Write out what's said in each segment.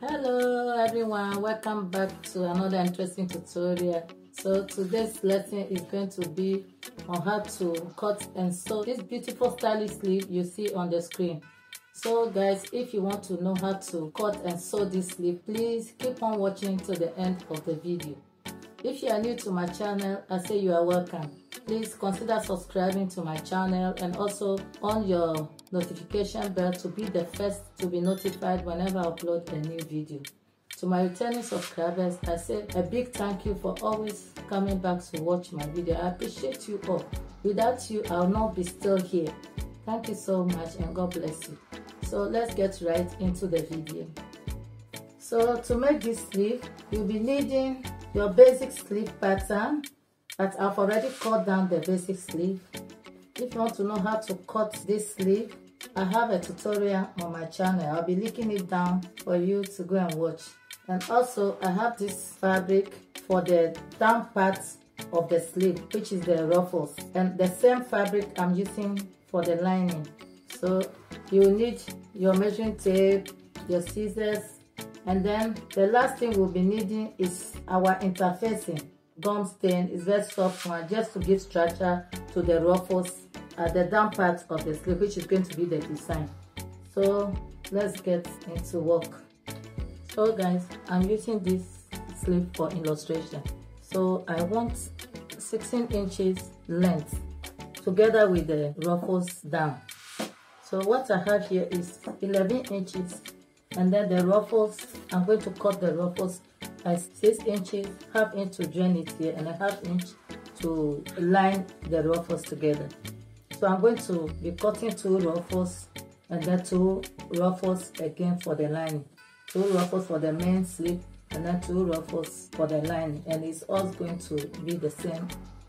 Hello everyone, welcome back to another interesting tutorial. So today's lesson is going to be on how to cut and sew this beautiful stylish sleeve you see on the screen. So guys, if you want to know how to cut and sew this sleeve, please keep on watching to the end of the video. If you are new to my channel, I say you are welcome. Please consider subscribing to my channel and also on your notification bell to be the first to be notified whenever I upload a new video. To my returning subscribers, I say a big thank you for always coming back to watch my video. I appreciate you all. Without you, I'll not be still here. Thank you so much and God bless you. So let's get right into the video. So to make this sleeve, you'll be needing your basic sleeve pattern, but I've already cut down the basic sleeve. If you want to know how to cut this sleeve, I have a tutorial on my channel. I'll be linking it down for you to go and watch. And also I have this fabric for the down part of the sleeve, which is the ruffles, and the same fabric I'm using for the lining. So you will need your measuring tape, your scissors, and then the last thing we'll be needing is our interfacing gum stain. Is very soft one, just to give structure to the ruffles at the down part of the sleeve, which is going to be the design. So let's get into work. So guys, I'm using this sleeve for illustration. So I want 16 inches length together with the ruffles down. So what I have here is 11 inches, and then the ruffles, I'm going to cut the ruffles as 6 inches, half inch to join it here, and a half inch to line the ruffles together. So I'm going to be cutting 2 ruffles and then 2 ruffles again for the lining, 2 ruffles for the main sleeve, and then 2 ruffles for the lining, and it's all going to be the same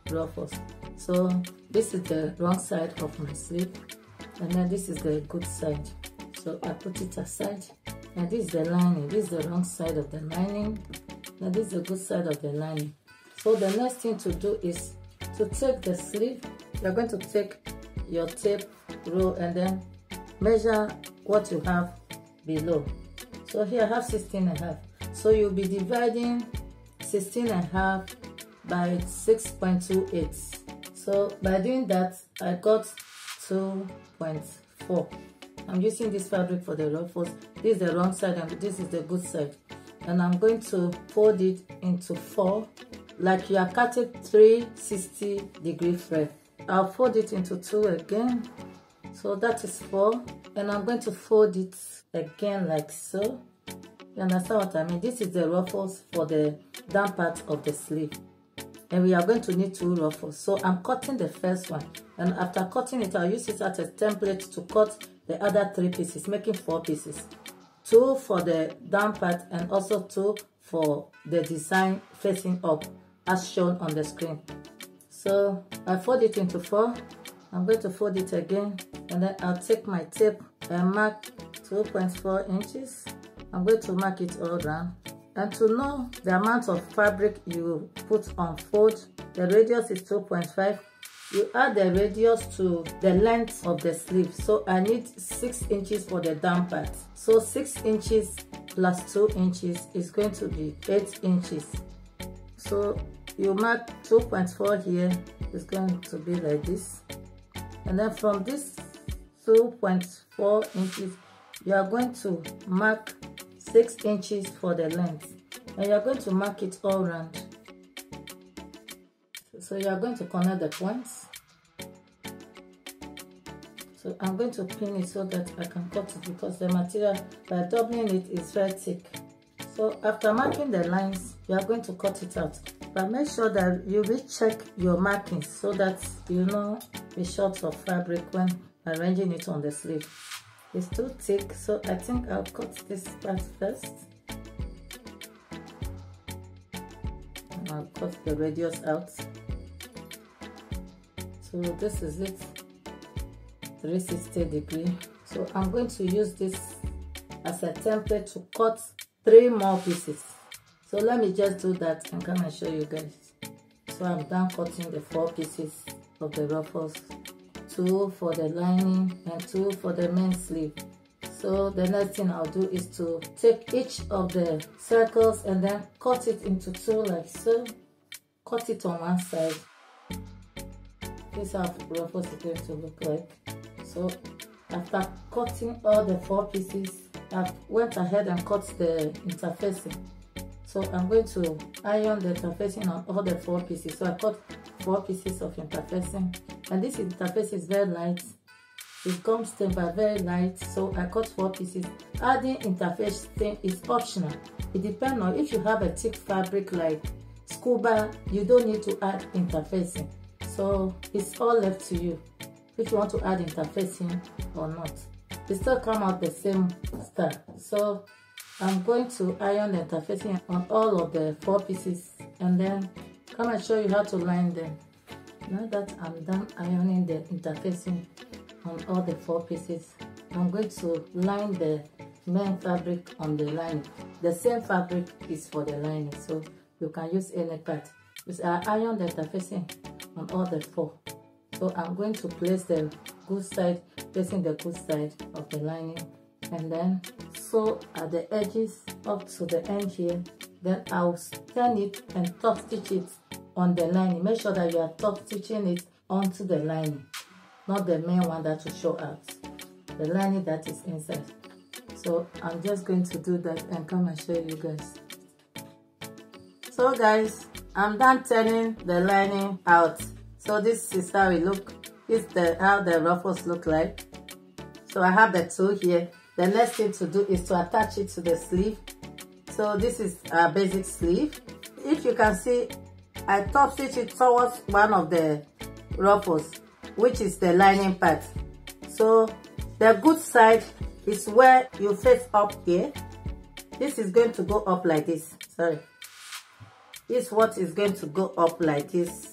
ruffles. So this is the wrong side of my sleeve, and then this is the good side. So I put it aside, and this is the lining. This is the wrong side of the lining, and this is the good side of the lining. So the next thing to do is to take the sleeve. You're going to take your tape roll and then measure what you have below. So here I have 16.5. So you'll be dividing 16.5 by 6.28. So by doing that, I got 2.4. I'm using this fabric for the ruffles. This is the wrong side and this is the good side. And I'm going to fold it into 4, like you are cutting 360-degree frame. I'll fold it into 2 again. So that is 4. And I'm going to fold it again like so. You understand what I mean? This is the ruffles for the down part of the sleeve. And we are going to need 2 ruffles. So I'm cutting the first one. And after cutting it, I'll use it as a template to cut the other 3 pieces, making 4 pieces. 2 for the down part and also 2 for the design facing up as shown on the screen. So I fold it into 4. I'm going to fold it again, and then I'll take my tape and mark 2.4 inches. I'm going to mark it all around. And to know the amount of fabric you put on fold, the radius is 2.5. You add the radius to the length of the sleeve. So I need 6 inches for the down part. So 6 inches plus 2 inches is going to be 8 inches. So you mark 2.4 here, it's going to be like this. And then from this 2.4 inches, you are going to mark 6 inches for the length. And you are going to mark it all around. So you are going to connect the points. So I'm going to pin it so that I can cut it, because the material, by doubling it, is very thick. So after marking the lines, you are going to cut it out. But make sure that you recheck your markings so that you know the short of fabric when arranging it on the sleeve. It's too thick, so I think I'll cut this part first. And I'll cut the radius out. So this is it, 360 degree. So I'm going to use this as a template to cut 3 more pieces. So let me just do that and come and show you guys. So I'm done cutting the 4 pieces of the ruffles, 2 for the lining and 2 for the main sleeve. So the next thing I'll do is to take each of the circles and then cut it into two like so. Cut it on one side. This is how the ruffles is going to look like. So after cutting all the 4 pieces, I went ahead and cut the interfacing. So I'm going to iron the interfacing on all the 4 pieces. So I cut 4 pieces of interfacing, and this interface is very light. It comes thin but very light, so I cut 4 pieces. Adding interface thing is optional. It depends on if you have a thick fabric like scuba, you don't need to add interfacing. So it's all left to you if you want to add interfacing or not. It still come out the same style. So I'm going to iron the interfacing on all of the 4 pieces and then come and show you how to line them. Now that I'm done ironing the interfacing on all the 4 pieces, I'm going to line the main fabric on the lining. The same fabric is for the lining, so you can use any part. I iron the interfacing on all the 4. So I'm going to place the good side facing the good side of the lining and then sew at the edges up to the end here. Then I'll turn it and top stitch it on the lining. Make sure that you are top stitching it onto the lining, not the main one that will show out, the lining that is inside. So I'm just going to do that and come and show you guys. So guys, I'm done turning the lining out. So this is how it look. This is how the ruffles look like. So I have the 2 here. The next thing to do is to attach it to the sleeve. So this is our basic sleeve. If you can see, I top stitch it towards one of the ruffles, which is the lining part. So the good side is where you face up here. This is going to go up like this. Sorry. This is what is going to go up like this.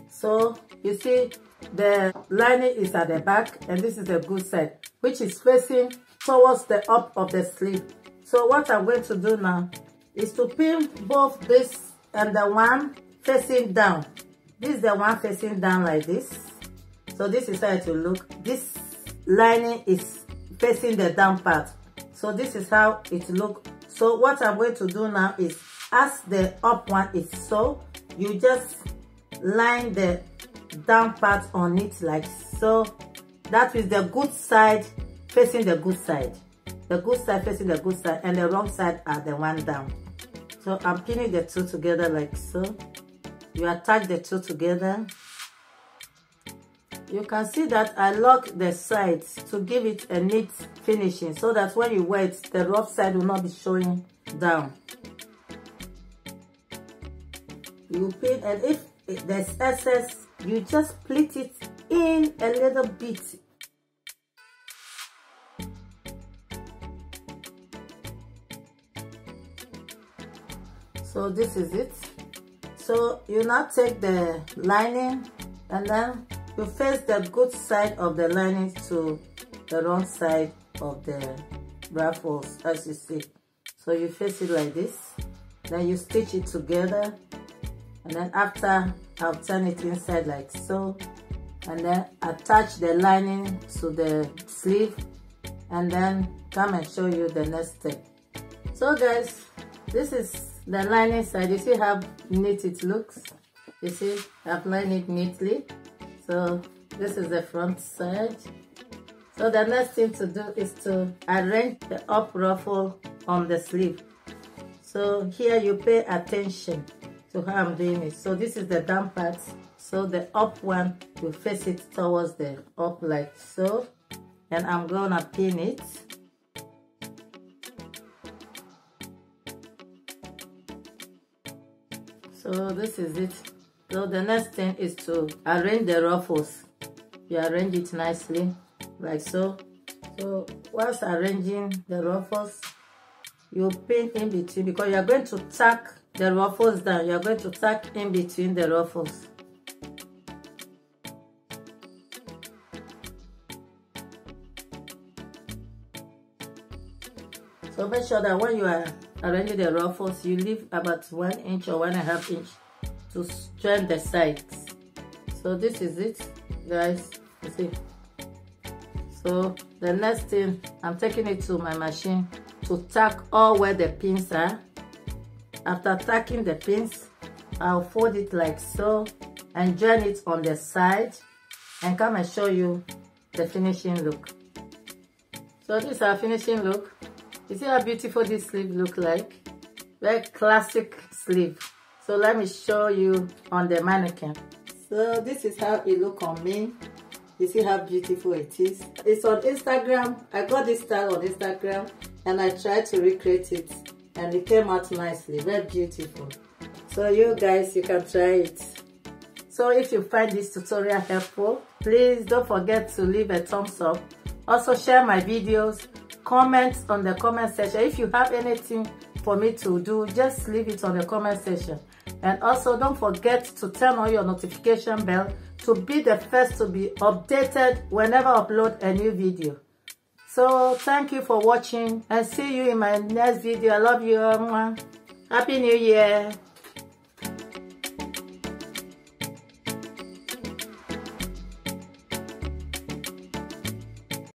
So you see the lining is at the back and this is the good side, which is facing towards the up of the sleeve. So what I'm going to do now is to pin both this and the one facing down. This is the one facing down like this. So this is how it will look. This lining is facing the down part. So this is how it look. So what I'm going to do now is, as the up one is so, you just line the down part on it like so. That is the good side facing the good side. The good side facing the good side and the wrong side are the one down. So I'm pinning the 2 together like so. You attach the 2 together. You can see that I lock the sides to give it a neat finishing so that when you wear it, the rough side will not be showing down. You pin, and if there's excess, you just pleat it in a little bit. So this is it. So you now take the lining and then you face the good side of the lining to the wrong side of the ruffles, as you see. So you face it like this, then you stitch it together, and then after I'll turn it inside like so, and then attach the lining to the sleeve, and then come and show you the next step. So guys, this is the lining side. You see how neat it looks. You see I've lined it neatly. So this is the front side. So the next thing to do is to arrange the up ruffle on the sleeve. So here you pay attention to how I'm doing it. So this is the down part. So the up one will face it towards the up like so. And I'm gonna pin it. So this is it. So the next thing is to arrange the ruffles. You arrange it nicely like so. So whilst arranging the ruffles, you pin in between, because you are going to tack the ruffles down. You are going to tack in between the ruffles. So make sure that when you are arranging the ruffles, you leave about 1 inch or 1.5 inch to join the sides. So this is it, guys. You see. So the next thing, I'm taking it to my machine to tack all where the pins are. After tacking the pins, I'll fold it like so and join it on the side and come and show you the finishing look. So this is our finishing look. You see how beautiful this sleeve look like? Very classic sleeve. So let me show you on the mannequin. So this is how it look on me. You see how beautiful it is. It's on Instagram. I got this style on Instagram and I tried to recreate it and it came out nicely, very beautiful. So you guys, you can try it. So if you find this tutorial helpful, please don't forget to leave a thumbs up. Also share my videos, comment on the comment section. If you have anything for me to do, just leave it on the comment section. And also don't forget to turn on your notification bell to be the first to be updated whenever I upload a new video. So thank you for watching and see you in my next video. I love you. Happy New Year.